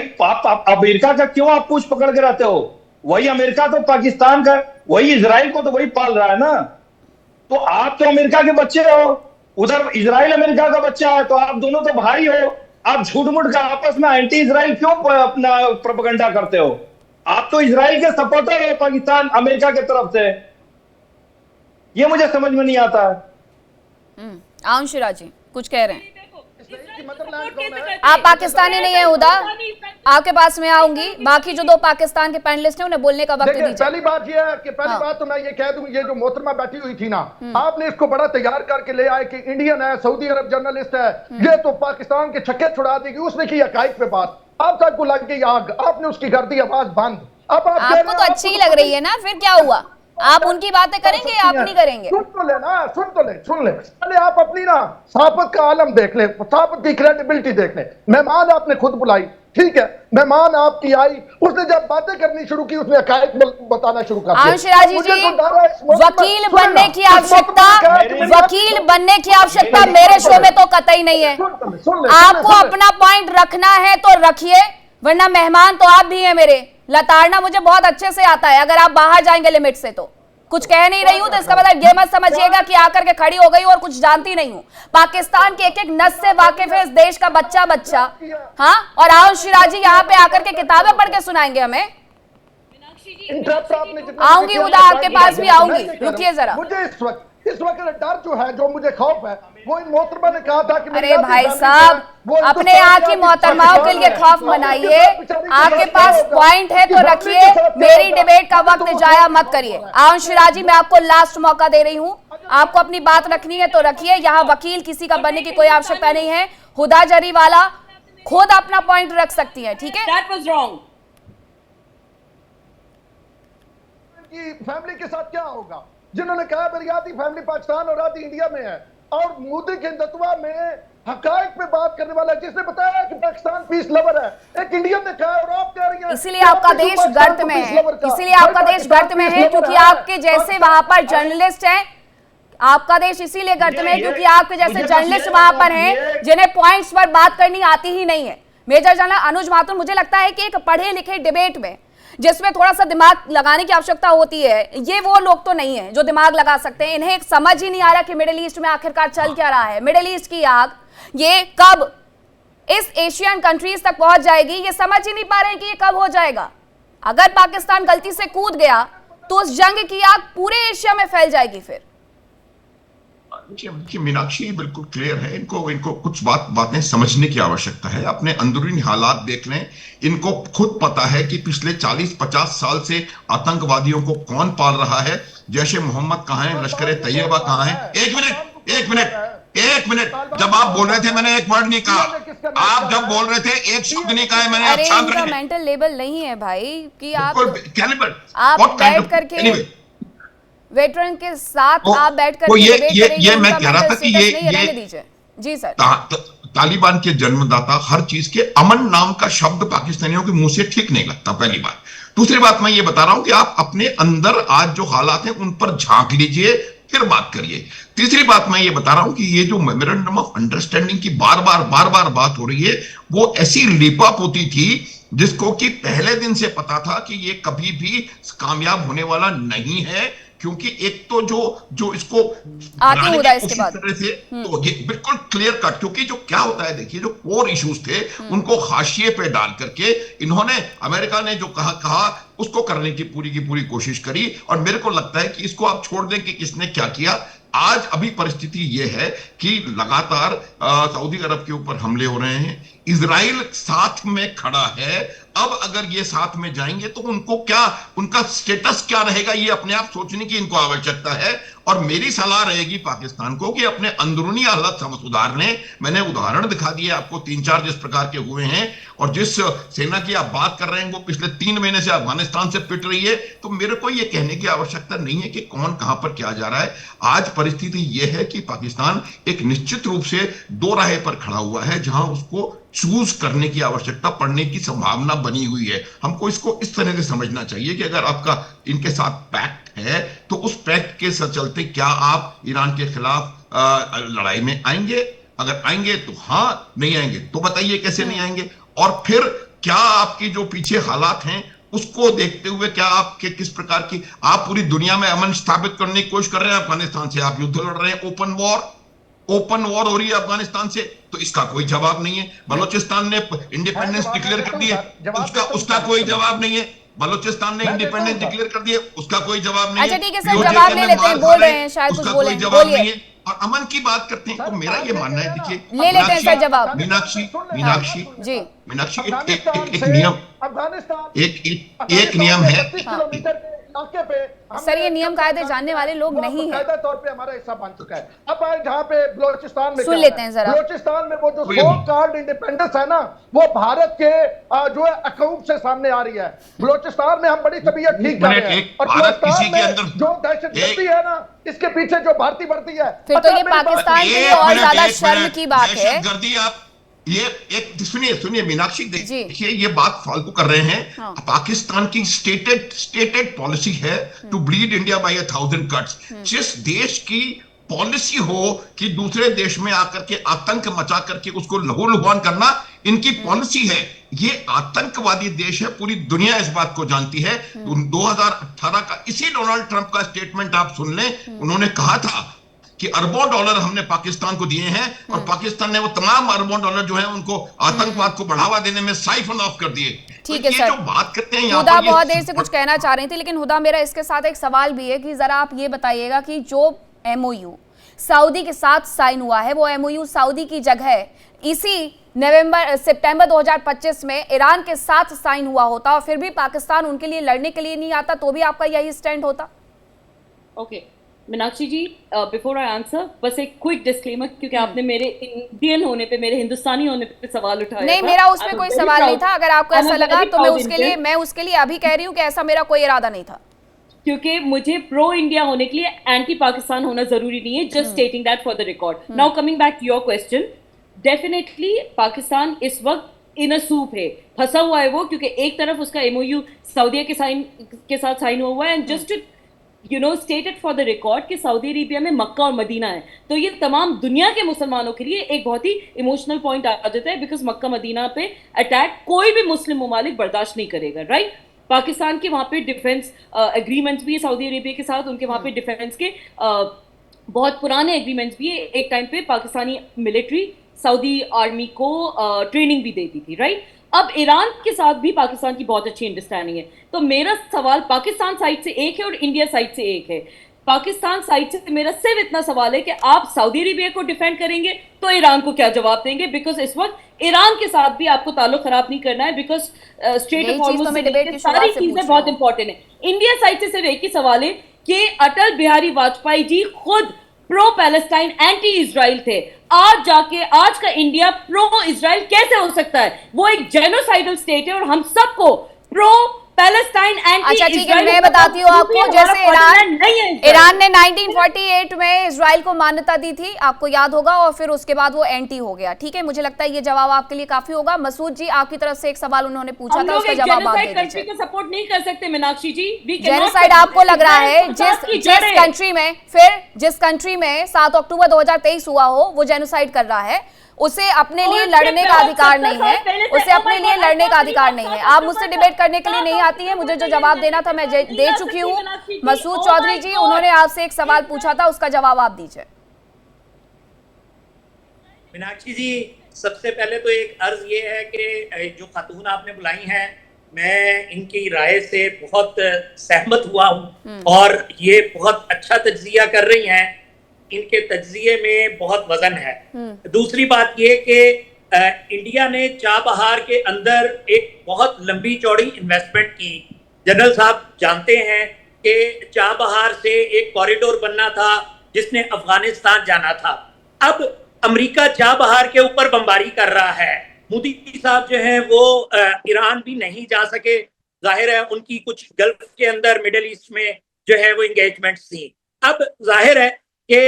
अमेरिका का क्यों आप पूछ पकड़ के रहते हो? वही अमेरिका तो पाकिस्तान का, वही इजराइल को तो वही पाल रहा है ना। तो आप तो अमेरिका के बच्चे हो, उधर इजराइल अमेरिका का बच्चा है, तो आप दोनों तो भाई हो। आप झूठ मूठ का आपस में एंटी इजराइल क्यों अपना प्रोपेगेंडा करते हो? आप तो इजराइल के सपोर्टर है पाकिस्तान अमेरिका की तरफ से। ये मुझे समझ में नहीं आता है। आउन शिराजी कुछ कह रहे हैं। आप पाकिस्तानी नहीं है उदा, आपके पास में आऊंगी। बाकी जो दो पाकिस्तान के पैनलिस्ट हैं उन्हें बोलने का वक्त दीजिए। पहली बात ये है कि बात तो मैं ये कह दूं, ये जो मोहतरमा बैठी हुई थी ना, आपने इसको बड़ा तैयार करके ले आए कि इंडियन है, सऊदी अरब जर्नलिस्ट है, ये तो पाकिस्तान के छक्के छुड़ा देगी। उसने की हकायक पे बात, आप तक को लग गई आग, आपने उसकी कर दी आवाज बंद। अब आपको तो अच्छी ही लग रही है ना, फिर क्या हुआ? आप उनकी बातें करेंगे, आप नहीं करेंगे? सुन ले। पहले आप अपनी ना साबित का आलम देख ले, साबित की क्रेडिबिलिटी देख ले। मेहमान आपने खुद बुलाई, ठीक है, मेहमान आपकी आई, उसने जब बातें करनी शुरू की उसने हकायक बताना शुरू कर दिया। शिराजी जी, वकील बनने की आवश्यकता मेरे शो में तो कतई नहीं है। आपको अपना पॉइंट रखना है तो रखिए, वरना मेहमान तो आप भी हैं मेरे। लताड़ना मुझे बहुत अच्छे से आता है, अगर आप बाहर जाएंगे लिमिट से तो। कुछ कह नहीं रही हूं तो इसका मतलब ये मत समझिएगा कि आकर के खड़ी हो गई और कुछ जानती नहीं हूं। पाकिस्तान के एक एक नस से वाकिफ है इस देश का बच्चा। हाँ, और आउन शिराजी यहाँ पे आकर के किताबें पढ़ के सुनाएंगे हमें। आऊंगी उदा, आपके पास भी आऊंगी, रुकिए जरा। मुझे इस वक्त इस वक्त डर जो है, जो मुझे खौफ है, वो इन मोहतरमा ने कहा था कि अरे भाई साहब अपने यहाँ की मोहतरमाओं के लिए खौफ मनाइए, आपके पास पॉइंट है तो रखिए, मेरी डिबेट का वक्त जाया मत करिए। आउन शिराजी, मैं आपको लास्ट मौका दे रही हूँ, आपको अपनी बात रखनी है तो रखिए, यहाँ वकील किसी का बनने की कोई आवश्यकता नहीं है। हुदा जरीवाला खुद अपना पॉइंट रख सकती है, ठीक है? That was wrong. की फैमिली के साथ क्या होगा, जिन्होंने कहा मेरी आधी फैमिली पाकिस्तान और आधी इंडिया में है, और मोदी के हिंदुत्व में हकायक पे बात करने वाला, जिसने बताया कि पाकिस्तान पीस लवर है, एक इंडियन ने कहा और आप कह रही हैं इसीलिए आपका देश गर्त में है, इसीलिए आपका देश गर्त में है क्योंकि आपके जैसे वहां पर जर्नलिस्ट हैं। आपका देश इसीलिए गर्त में है क्योंकि आपके जैसे जर्नलिस्ट वहां पर हैं जिन्हें पॉइंट्स पर बात करनी आती ही नहीं है। मेजर जनरल अनुज माथुर, मुझे लगता है कि एक पढ़े लिखे डिबेट में जिसमें थोड़ा सा दिमाग लगाने की आवश्यकता होती है, ये वो लोग तो नहीं है जो दिमाग लगा सकते हैं। इन्हें एक समझ ही नहीं आ रहा कि मिडिल ईस्ट में आखिरकार चल क्या रहा है। मिडिल ईस्ट की आग ये कब इस एशियन कंट्रीज तक पहुंच जाएगी, ये समझ ही नहीं पा रहे हैं कि ये कब हो जाएगा। अगर पाकिस्तान गलती से कूद गया तो उस जंग की आग पूरे एशिया में फैल जाएगी। फिर देखिए मीनाक्षी बिल्कुल क्लियर है, इनको कुछ बातें समझने की आवश्यकता है। अपने अंदरूनी हालात देख लें, इनको खुद पता है कि पिछले 40-50 साल से आतंकवादियों को कौन पाल रहा है। जैश ए मोहम्मद कहाँ है, लश्कर ए तैयबा कहाँ है। एक मिनट, जब आप बोल रहे थे मैंने एक वर्ड नहीं कहा। आप जब बोल रहे थे एक शब्द नहीं कहा, मैंने आप शांत रहे। मेंटल लेवल नहीं है भाई कि आप बैठ करके वेटरन के साथ आप बैठकर ये मैं कह रहा था कि ये दीजिए जी सर। तालिबान के जन्मदाता हर चीज के अमन नाम का शब्द पाकिस्तानियों के मुंह से ठीक नहीं लगता, पहली बात। दूसरी बात मैं ये बता रहा हूं कि आप अपने अंदर आज जो हालात हैं उन पर झांक लीजिए, फिर बात करिए। तीसरी बात मैं ये बता रहा हूं कि ये जो मेमोरेंडम ऑफ अंडरस्टैंडिंग की बार बार बात हो रही है, वो ऐसी लीपअप होती थी जिसको कि पहले दिन से पता था कि ये कभी भी कामयाब होने वाला नहीं है। क्योंकि एक तो जो इसको आगे होगा इसके बाद से तो ये बिल्कुल क्लियर कट, क्योंकि जो क्या होता है देखिए, जो कोर इश्यूज थे उनको हाशिए पे डाल करके इन्होंने, अमेरिका ने जो कहा उसको करने की पूरी कोशिश करी। और मेरे को लगता है कि इसको आप छोड़ दें कि किसने क्या किया। आज अभी परिस्थिति यह है कि लगातार सऊदी अरब के ऊपर हमले हो रहे हैं, इजराइल साथ में खड़ा है। अब अगर ये साथ में जाएंगे तो उनका स्टेटस क्या रहेगा, ये अपने आप सोचने की इनको आवश्यकता है। और मेरी सलाह रहेगी पाकिस्तान को कि अपने अंदरूनी हालात सुधार लें। मैंने उदाहरण दिखा दिए आपको 3-4 जिस प्रकार के हुए हैं, और जिस सेना की आप बात कर रहे हैं वो पिछले 3 महीने से अफगानिस्तान से पिट रही है। तो मेरे को ये कहने की आवश्यकता नहीं है कि कौन कहां पर क्या जा रहा है। आज परिस्थिति यह है कि पाकिस्तान एक निश्चित रूप से दो राह पर खड़ा हुआ है, जहां उसको चूज करने की आवश्यकता पड़ने की संभावना बनी हुई है। हमको इसको इस तरह से समझना चाहिए कि अगर आपका इनके साथ पैक्ट है तो उस पैक्ट के चलते क्या आप ईरान के खिलाफ लड़ाई में आएंगे? अगर आएंगे तो हाँ, नहीं आएंगे तो बताइए कैसे नहीं आएंगे। और फिर क्या आपकी जो पीछे हालात हैं उसको देखते हुए क्या आपके किस प्रकार की, आप पूरी दुनिया में अमन स्थापित करने की कोशिश कर रहे हैं। अफगानिस्तान से आप युद्ध लड़ रहे हैं, ओपन वॉर हो रही है अफगानिस्तान से, तो इसका कोई जवाब नहीं है। बलोचिस्तान ने इंडिपेंडेंस डिक्लेयर कर दिए, उसका कोई जवाब नहीं है। बलोचिस्तान ने इंडिपेंडेंस डिक्लेयर कर दिए, उसका कोई जवाब नहीं है। अच्छा ठीक है सर, जवाब ले लेते हैं, बोल रहे हैं शायद कुछ बोले, बोलिए। और अमन की बात करते हैं तो मेरा ये मानना है, देखिए ले लेते हैं सर जवाब। मीनाक्षी जी, मीनाक्षी एक नियम, एक नियम है सर, ये नियम कायदे जानने वाले लोग नहीं हैं। कायदा तौर पे हमारा हिस्सा बन चुका है। अब जहाँ पे बलोचिस्तान में सुन लेते हैं जरा। बलोचिस्तान में वो जो सो कॉल्ड इंडिपेंडेंस है ना, वो भारत के जो है अकाउंट से सामने आ रही है। बलोचिस्तान में हम बड़ी तबीयत ठीक कर रहे हैं, और बलोचिस्तान में जो दहशतगर्दी है ना, इसके पीछे जो भारतीय बढ़ती है, फिर तो ये पाकिस्तान के लिए और ज्यादा शर्म की बात है। आप ये एक सुनिए मीनाक्षी, देखिए ये बात फालतू कर रहे हैं। हाँ। पाकिस्तान की स्टेटेड पॉलिसी है to bleed India by 1000 cuts. जिस देश की पॉलिसी हो कि दूसरे देश में आकर के आतंक मचा करके उसको लहूलुहान करना, इनकी पॉलिसी है। ये आतंकवादी देश है, पूरी दुनिया इस बात को जानती है। 2018 का इसी डोनाल्ड ट्रंप का स्टेटमेंट आप सुन लें, उन्होंने कहा था कि अरबों डॉलर हमने पाकिस्तान को दिए हैं, और पाकिस्तान ने वो तमाम अरबों डॉलर जो है उनको आतंकवाद को बढ़ावा देने में साइफन ऑफ कर दिए। ठीक है सर, जो बात करते हैं हुदा बहुत देर से कुछ कहना चाह रही थी, लेकिन हुदा मेरा इसके साथ एक सवाल भी है कि जरा आप ये बताइएगा कि जो एमओयू सऊदी के साथ साइन हुआ है, वो एमओयू सऊदी की जगह इसी सितंबर 2025 में ईरान के साथ साइन हुआ होता और फिर भी पाकिस्तान उनके लिए लड़ने के लिए नहीं आता, तो भी आपका यही स्टैंड होता? Okay Meenakshi ji, before I answer बस एक क्विक डिस्क्लेमर, क्योंकि आपने मेरे इंडियन होने पे, मेरे हिंदुस्तानी होने पे सवाल उठाया। नहीं, मेरा उसमें कोई सवाल नहीं था। अगर आपको ऐसा लगा तो मैं उसके लिए अभी कह रही हूँ कि ऐसा मेरा कोई इरादा नहीं था, क्योंकि मुझे प्रो इंडिया होने के लिए एंटी पाकिस्तान होना जरूरी नहीं है। Just stating that for the record. Now coming back to your question, definitely Pakistan इस वक्त इन अ सूप है, फंसा हुआ है वो, क्योंकि एक तरफ उसका एमओयू सऊदी के साथ साइन हुआ है, and just stated for the record कि सऊदी अरेबिया में मक्का और मदीना है, तो ये तमाम दुनिया के मुसलमानों के लिए एक बहुत ही इमोशनल पॉइंट आ जाता है, बिकॉज मक्का मदीना पे अटैक कोई भी मुस्लिम ममालिक बर्दाश्त नहीं करेगा, राइट? पाकिस्तान के वहाँ पे डिफेंस एग्रीमेंट्स भी है सऊदी अरेबिया के साथ, उनके वहाँ पे डिफेंस के बहुत पुराने एग्रीमेंट्स भी है। एक टाइम पे पाकिस्तानी मिलिट्री सऊदी आर्मी को ट्रेनिंग भी देती थी, राइट? अब ईरान के साथ भी पाकिस्तान की बहुत अच्छी अंडरस्टैंडिंग है। तो मेरा सवाल पाकिस्तान साइड से एक है और इंडिया साइड से एक है। पाकिस्तान साइड से मेरा सिर्फ इतना सवाल है कि आप सऊदी अरेबिया को डिफेंड करेंगे तो ईरान को क्या जवाब देंगे, बिकॉज इस वक्त ईरान के साथ भी आपको ताल्लुक खराब नहीं करना है, बिकॉज स्ट्रेट ऑफ हॉर्मुज़ से सारी चीजें बहुत इंपॉर्टेंट है। इंडिया साइड से सिर्फ एक ही सवाल है कि अटल बिहारी वाजपेयी जी खुद प्रो पैलेस्टाइन एंटी इजराइल थे, आज का इंडिया प्रो इजराइल कैसे हो सकता है? वो एक जेनोसाइडल स्टेट है और हम सबको प्रो पैलेस्टाइन एंटी अच्छा ठीक है, मैं बताती हूँ आपको। जैसे ईरान ने 1948 में इजराइल को मान्यता दी थी, आपको याद होगा, और फिर उसके बाद वो एंटी हो गया। ठीक है, मुझे लगता है ये जवाब आपके लिए काफी होगा। मसूद जी, आपकी तरफ से एक सवाल उन्होंने पूछा था, उसका जवाब आप दे दीजिए। को सपोर्ट नहीं कर सकते मीनाक्षी जी। जेनोसाइड आपको लग रहा है जिस कंट्री में 7 अक्टूबर 2023 हुआ हो, वो जेनोसाइड कर रहा है, उसे अपने लिए लड़ने का अधिकार नहीं है, उसे अपने लिए लड़ने का अधिकार नहीं है। आप मुझसे डिबेट करने के लिए नहीं आती है, मुझे जो जवाब देना था मैं दे चुकी हूँ। मसूद चौधरी जी, उन्होंने आपसे एक सवाल पूछा था, उसका जवाब आप दीजिए। मीनाक्षी जी, सबसे पहले तो एक अर्ज ये है कि जो खातून आपने बुलाई हैं, मैं इनकी राय से बहुत सहमत हुआ हूँ और ये बहुत अच्छा तज्जिया कर रही हैं, इनके तज्जिए में बहुत वजन है। दूसरी बात ये कि इंडिया ने चाबहार के अंदर एक बहुत लंबी चौड़ी इन्वेस्टमेंट की। जनरल साहब जानते हैं कि चाबहार से एक कॉरिडोर बनना था जिसने अफगानिस्तान जाना था। अब अमेरिका चाबहार के ऊपर बमबारी कर रहा है। मोदी साहब जो हैं वो ईरान भी नहीं जा सके, जाहिर है उनकी कुछ गल्फ के अंदर मिडिल ईस्ट में जो है वो इंगेजमेंट थी। अब जाहिर है कि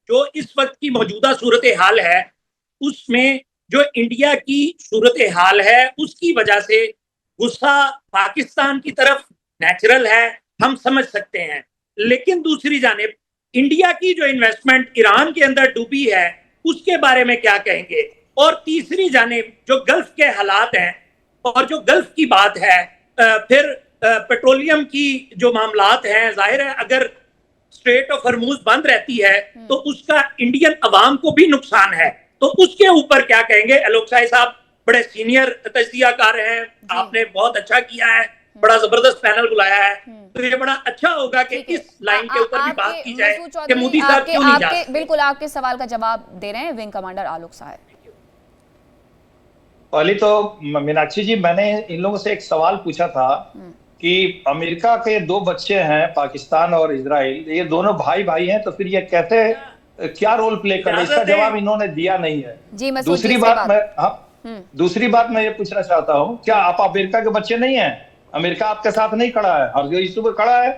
जो इस वक्त की मौजूदा सूरत हाल है उसमें जो इंडिया की सूरत हाल है उसकी वजह से गुस्सा पाकिस्तान की तरफ नेचुरल है, हम समझ सकते हैं। लेकिन दूसरी जानिब इंडिया की जो इन्वेस्टमेंट ईरान के अंदर डूबी है उसके बारे में क्या कहेंगे? और तीसरी जानिब जो गल्फ के हालात हैं और जो गल्फ की बात है, फिर पेट्रोलियम की जो मामलात हैं, जाहिर है अगर स्ट्रेट ऑफ हॉर्मुज़ बंद रहती है तो उसका इंडियन अवाम को भी नुकसान है। तो उसके ऊपर क्या कहेंगे? अलोकशाही साहब बड़े सीनियर तज्जियाकार हैं, आपने बहुत अच्छा किया है, बड़ा जबरदस्त पैनल बुलाया है, तो ये बड़ा अच्छा होगा कि इस लाइन के ऊपर भी बात की जाए कि मोदी साहब क्यों नहीं जा सकते। बिल्कुल आपके सवाल का जवाब दे रहे हैं विंग कमांडर आलोक साहब। पहले तो मीनाक्षी जी, मैंने इन लोगों से एक सवाल पूछा था कि अमेरिका के 2 बच्चे हैं, पाकिस्तान और इजराइल, ये दोनों भाई भाई हैं, तो फिर ये कैसे क्या रोल प्ले कर रहे हैं? इसका जवाब इन्होंने दिया नहीं है। दूसरी बात मैं ये पूछना चाहता हूँ, क्या आप अमेरिका के बच्चे नहीं हैं? अमेरिका आपके साथ नहीं खड़ा है, हर इशू पे खड़ा है,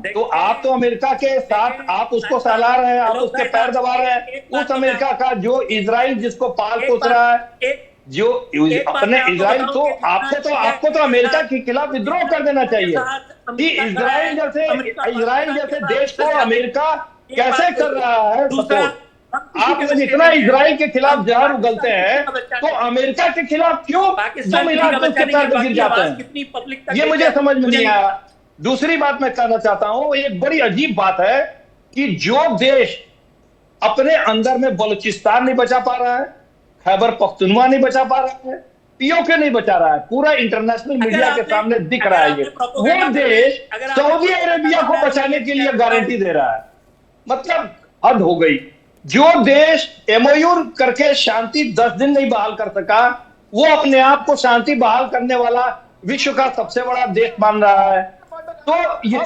तो आप तो अमेरिका के साथ आप उसको सहला रहे हैं, आप उसके पैर दबा रहे हैं। उस अमेरिका का जो इजराइल जिसको पाल पोस रहा है, जो अपने इजराइल, तो आपको तो अमेरिका के खिलाफ विद्रोह कर देना चाहिए कि इजराइल जैसे देश को अमेरिका कैसे कर रहा है सपोर्ट। आप जितना इजराइल के खिलाफ जहर उगलते हैं तो अमेरिका के खिलाफ क्यों गिर जाते हैं? ये मुझे समझ में नहीं आया। दूसरी बात मैं कहना चाहता हूं, एक बड़ी अजीब बात है कि जो देश अपने अंदर में बलूचिस्तान नहीं बचा पा रहा है, खैबर पख्तूनख्वा नहीं बचा पा रहा है, पीओके नहीं बचा रहा है, पूरा इंटरनेशनल मीडिया के सामने दिख रहा है, वो देश सऊदी अरेबिया को बचाने के लिए गारंटी दे रहा है। मतलब हद हो गई। जो देश एमओयू करके शांति 10 दिन नहीं बहाल कर सका, वो अपने आप को शांति बहाल करने वाला विश्व का सबसे बड़ा देश मान रहा है। तो ये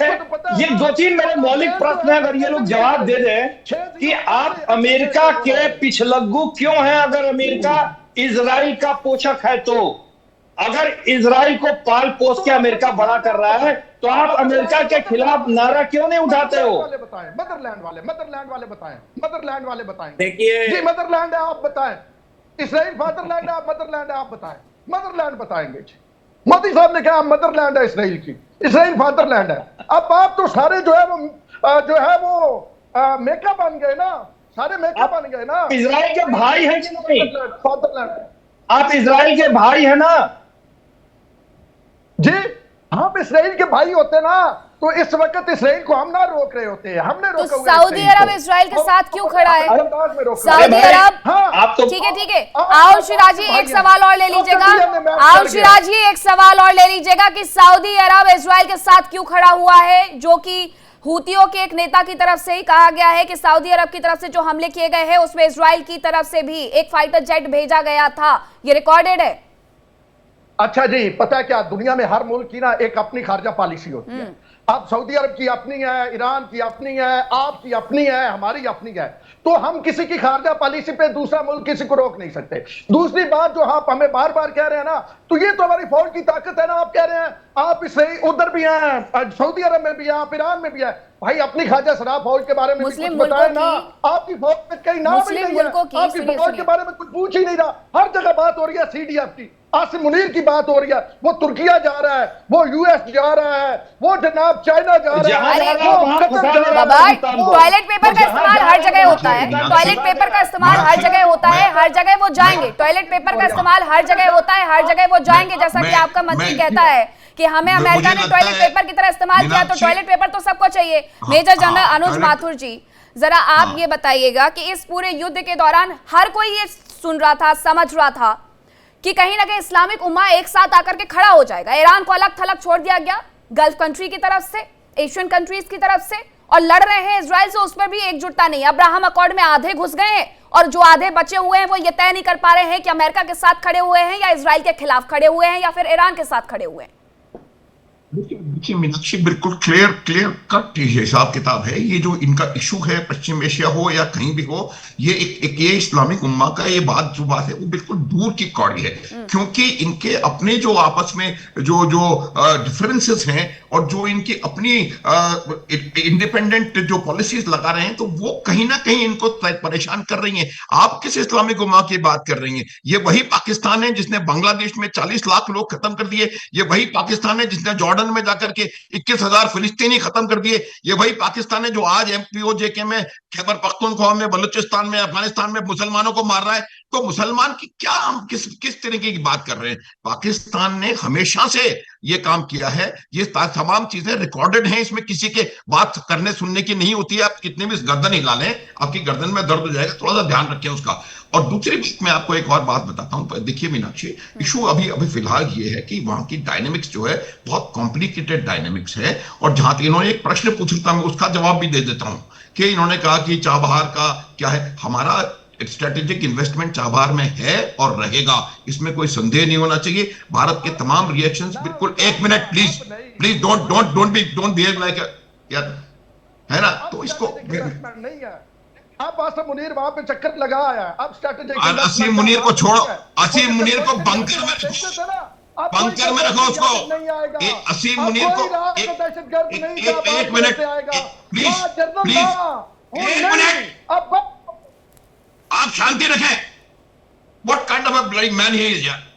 2-3 मेरे मौलिक प्रश्न है, अगर ये लोग जवाब दे दें कि आप अमेरिका के पिछलग्गू क्यों हैं, अगर अमेरिका इजराइल का पोषक है, तो अगर इजराइल को पाल पोस के अमेरिका बड़ा कर रहा है, तो आप अमेरिका के खिलाफ नारा क्यों नहीं उठाते हो? मदरलैंड वाले बताएं। देखिए जी मदरलैंड है आप बताएं, इसराइल फादरलैंड है आप मदरलैंड है आप बताएं। मदरलैंड बताएंगे जी, मोदी साहब ने कहा मदरलैंड है इसराइल की, इसराइल फादरलैंड है। अब आप तो सारे जो है वो मेका बन गए ना, सारे मेका बन गए ना। इजराइल के भाई हैं कि नहीं? फादरलैंड है। आप इजराइल के भाई हैं ना जी? हम इसराइल के भाई होते ना तो इस वक्त इसराइल को हम ना रोक रहे होते हैं, हमने रोका हुआ। सऊदी अरब इसराइल के साथ क्यों खड़ा है? सऊदी अरब ठीक है आओ शिराज जी एक सवाल और ले लीजिएगा। आओ शिराज जी एक सवाल और ले लीजिएगा कि सऊदी अरब इसराइल के साथ क्यों खड़ा हुआ है, जो कि हूतियों के एक नेता की तरफ से ही कहा गया है कि सऊदी अरब की तरफ से जो हमले किए गए हैं उसमें इसराइल की तरफ से भी एक फाइटर जेट भेजा गया था, ये रिकॉर्डेड है। अच्छा जी, पता है क्या, दुनिया में हर मुल्क की ना एक अपनी खारजा पॉलिसी होती है। अब सऊदी अरब की अपनी है, ईरान की अपनी है, आपकी अपनी है, हमारी अपनी है। तो हम किसी की खारजा पॉलिसी पे दूसरा मुल्क किसी को रोक नहीं सकते। दूसरी बात जो आप हमें बार बार कह रहे हैं ना, तो ये तो हमारी फौज की ताकत है ना। आप कह रहे हैं आप इससे उधर भी हैं, सऊदी अरब में भी है, आप ईरान में भी है। भाई अपनी खाजा शराब फौज के बारे में कुछ बताए ना। आपकी फौज में कहीं नाम ही नहीं है, आपकी फौज के बारे में कुछ पूछ ही नहीं रहा। हर जगह बात हो रही है सीडीएफ की, आसिम मुनीर की बात हो रही है, वो तुर्किया जा रहा है, वो यूएस जा रहा है, वो जनाब चाइना जा रहा है, टॉयलेट पेपर का इस्तेमाल हर जगह होता है, टॉयलेट पेपर का इस्तेमाल हर जगह होता है, हर जगह वो जाएंगे। टॉयलेट पेपर का इस्तेमाल हर जगह होता है, हर जगह वो जाएंगे। जैसा कि आपका मंत्री कहता है कि हमें अमेरिका ने टॉयलेट पेपर की तरह इस्तेमाल किया, तो टॉयलेट पेपर तो सबको चाहिए। मेजर जनरल अनुज माथुर जी, जरा आप ये बताइएगा कि इस पूरे युद्ध के दौरान हर कोई ये सुन रहा था, समझ रहा था कि कहीं ना कहीं इस्लामिक उम्मा एक साथ आकर के खड़ा हो जाएगा। ईरान को अलग थलग छोड़ दिया गया गल्फ कंट्री की तरफ से, एशियन कंट्रीज की तरफ से, और लड़ रहे हैं इजराइल से, उस पर भी एकजुटता नहीं। अब्राहम अकॉर्ड में आधे घुस गए हैं और जो आधे बचे हुए हैं वो ये तय नहीं कर पा रहे हैं कि अमेरिका के साथ खड़े हुए हैं या इजराइल के खिलाफ खड़े हुए हैं या फिर ईरान के साथ खड़े हुए हैं। देखिए मीनाक्षी, बिल्कुल क्लियर कट हिसाब किताब है। ये जो इनका इशू है पश्चिम एशिया हो या कहीं भी हो, ये ये इस्लामिक उम्मा का ये बात जो बात है वो बिल्कुल दूर की कौड़ी है। क्योंकि इनके अपने जो आपस में जो डिफरेंसेस हैं और जो इनकी अपनी इंडिपेंडेंट जो पॉलिसीज लगा रहे हैं, तो वो कहीं ना कहीं इनको परेशान कर रही हैं। आप किस इस्लामिक उम्मा की बात कर रही हैं? ये वही पाकिस्तान है जिसने बांग्लादेश में 40 लाख लोग खत्म कर दिए। ये वही पाकिस्तान है जिसने जॉर्डन में जाकर के 21,000 फिलिस्तीनी खत्म कर दिए। ये वही पाकिस्तान है जो आज MPOJK में, खैबर पख्तूनख्वा में, बलूचिस्तान में, अफगानिस्तान में मुसलमानों को मार रहा है। तो मुसलमान की क्या, हम किस तरीके की बात कर रहे हैं? पाकिस्तान ने हमेशा से ये काम किया है। ये तमाम चीजें रिकॉर्डेड हैं, इसमें किसी के बात करने सुनने की नहीं होती है। आप कितने भी गर्दन हिला लें, आपकी गर्दन में दर्द हो जाएगा। थोड़ा सा ध्यान रखें उसका। और दूसरी बात, मैं आपको एक और बात बताता हूं। देखिए मीनाक्षी, इशू अभी फिलहाल ये है कि वहां की डायनेमिक्स जो है बहुत कॉम्प्लिकेटेड डायनेमिक्स है। और जहां तक इन्होंने एक प्रश्न पूछा था, मैं उसका जवाब भी दे देता हूं कि इन्होंने कहा कि चाबहार का क्या है। हमारा स्ट्रेटेजिक इन्वेस्टमेंट चाबहार में है और रहेगा, इसमें कोई संदेह नहीं होना चाहिए। भारत के तमाम रिएक्शंस बिल्कुल, एक minute please don't behave like यार, है ना? तो इसको नहीं है। आप आसिम मुनीर वहां पे चक्कर लगा आया, अब स्ट्रेटेजिक असीम मुनीर को छोड़ो, असीम मुनीर को बंकर में रखो उसको। असीम मुनीर को एक मिनट प्लीज एक मिनट, आप शांति रखें। What kind of a bloody man he is यार।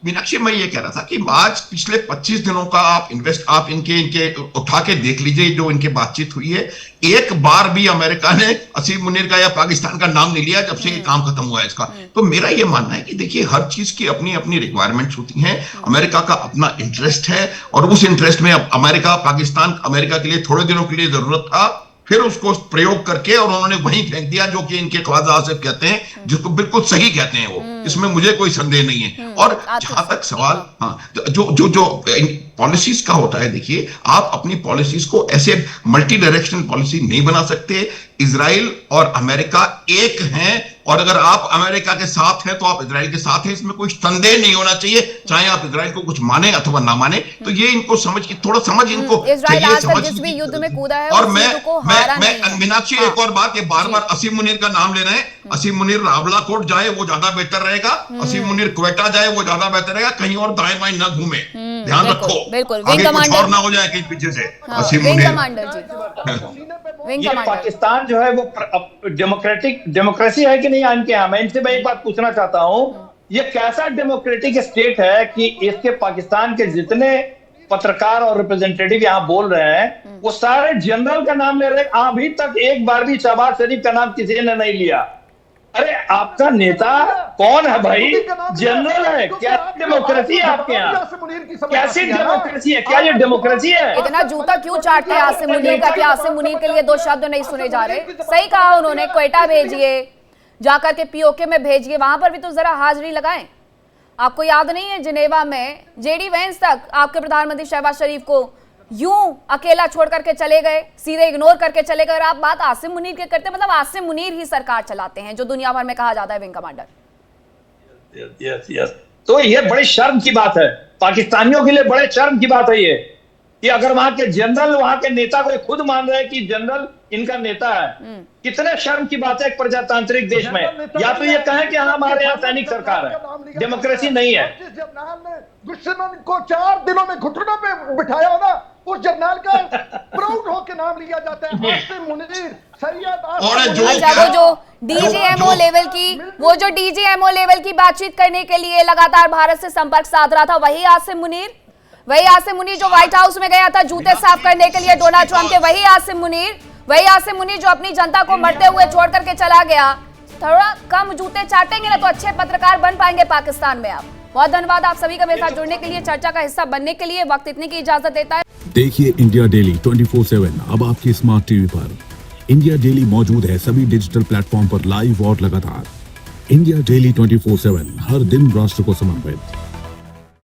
मीनाक्षी, मैं ये कह रहा था कि आज पिछले 25 दिनों का आप इनके उठा के देख लीजिए जो इनके बातचीत हुई है। एक बार भी अमेरिका ने असीम मुनीर का या पाकिस्तान का नाम नहीं लिया जब से ये काम खत्म हुआ है इसका। तो मेरा ये मानना है कि देखिए, हर चीज की अपनी अपनी रिक्वायरमेंट्स होती हैं। अमेरिका का अपना इंटरेस्ट है और उस इंटरेस्ट में अमेरिका के लिए थोड़े दिनों के लिए जरूरत था, फिर उसको प्रयोग करके और उन्होंने वहीं फेंक दिया, जो कि इनके ख्वाजा आसिफ कहते हैं, जिसको बिल्कुल सही कहते हैं वो। इसमें मुझे कोई संदेह नहीं है। और जहां तक सवाल जो पॉलिसीज का होता है, देखिए आप अपनी पॉलिसीज को ऐसे मल्टी डायरेक्शनल पॉलिसी नहीं बना सकते। इजराइल और अमेरिका एक हैं, और अगर आप अमेरिका के साथ हैं तो आप इजराइल के साथ हैं, इसमें कोई संदेह नहीं होना चाहिए, चाहे आप इजराइल को कुछ माने अथवा ना माने। तो ये इनको थोड़ा समझ इनको चाहिए, समझ जिस भी युद्ध में कूदा है, और मैं मीनाक्षी एक और बात, ये बार बार असीम मुनीर का नाम ले रहे हैं। असीम मुनीर रावला कोट जाए वो ज्यादा बेहतर रहेगा, असीम मुनीर क्वेटा जाए वो ज्यादा बेहतर रहेगा, कहीं और दाएं बाएं ना घूमे, ध्यान रखो, बिल्कुल आगे कुछ और ना हो जाए कहीं पीछे से। असीम मुनीर ये पाकिस्तान जो है वो डेमोक्रेसी है कि नहीं इनके यहाँ? मैं इनसे एक बात पूछना चाहता हूँ, ये कैसा डेमोक्रेटिक स्टेट है कि इसके पाकिस्तान के जितने पत्रकार और रिप्रेजेंटेटिव यहाँ बोल रहे हैं वो सारे जनरल का नाम ले रहे हैं, अभी तक एक बार भी शहबाज शरीफ का नाम किसी ने नहीं लिया। अरे आपका नेता कौन है भाई? जनरल है। क्या डेमोक्रेसी है आपके यहाँ? कैसी डेमोक्रेसी है? क्या ये डेमोक्रेसी है? इतना जूता क्यों चाटते हैं आसिम मुनीर का? क्या आसिम मुनीर के लिए दो शब्द नहीं सुने जा रहे? सही कहा उन्होंने, क्वेटा भेजिए, जाकर के पीओके में भेजिए, वहां पर भी तो जरा हाजिरी लगाएं। आपको याद नहीं है जिनेवा में जेडी वेंस तक आपके प्रधानमंत्री शहबाज शरीफ को यूं अकेला छोड़ करके चले गए, सीधे इग्नोर करके चले गए। और आप बात आसिम मुनीर के करते, मतलब आसिम मुनीर ही सरकार चलाते हैं, जो दुनिया भर में कहा जाता है विंग कमांडर। तो ये बड़ी शर्म की बात है, पाकिस्तानियों के लिए बड़े शर्म की बात है ये, कि अगर वहां के जनरल, वहां के नेता को खुद मान रहे हैं कि जनरल इनका नेता है, कितने शर्म की बात है एक प्रजातांत्रिक देश में। या तो ये कहें कि हमारे यहाँ सैनिक सरकार है, डेमोक्रेसी नहीं है। जिस जर्नल ने दुश्मन को 4 दिनों में घुटनों पे बिठाया हो ना, उस जर्नल का प्राउड होकर नाम लिया जाता है। आसिम मुनीर, सैयद वो जो डीजीएमओ लेवल की बातचीत करने के लिए लगातार भारत से संपर्क साध रहा था, वही आसिम मुनीर जो व्हाइट हाउस में गया था जूते साफ करने के लिए डोनाल्ड ट्रंप के, वही आसिम मुनीर जो अपनी जनता को मरते हुए छोड़ करके चला गया। थोड़ा कम जूते चाटेंगे ना तो अच्छे पत्रकार बन पाएंगे पाकिस्तान में। आप बहुत धन्यवाद आप सभी का मेरे साथ जुड़ने के लिए, चर्चा का हिस्सा बनने के लिए। वक्त इतने की इजाजत देता है। देखिए इंडिया डेली 24/7 अब आपकी स्मार्ट टीवी पर। इंडिया डेली मौजूद है सभी डिजिटल प्लेटफॉर्म पर लाइव और लगातार। इंडिया डेली 24/7 हर दिन राष्ट्र को समर्पित।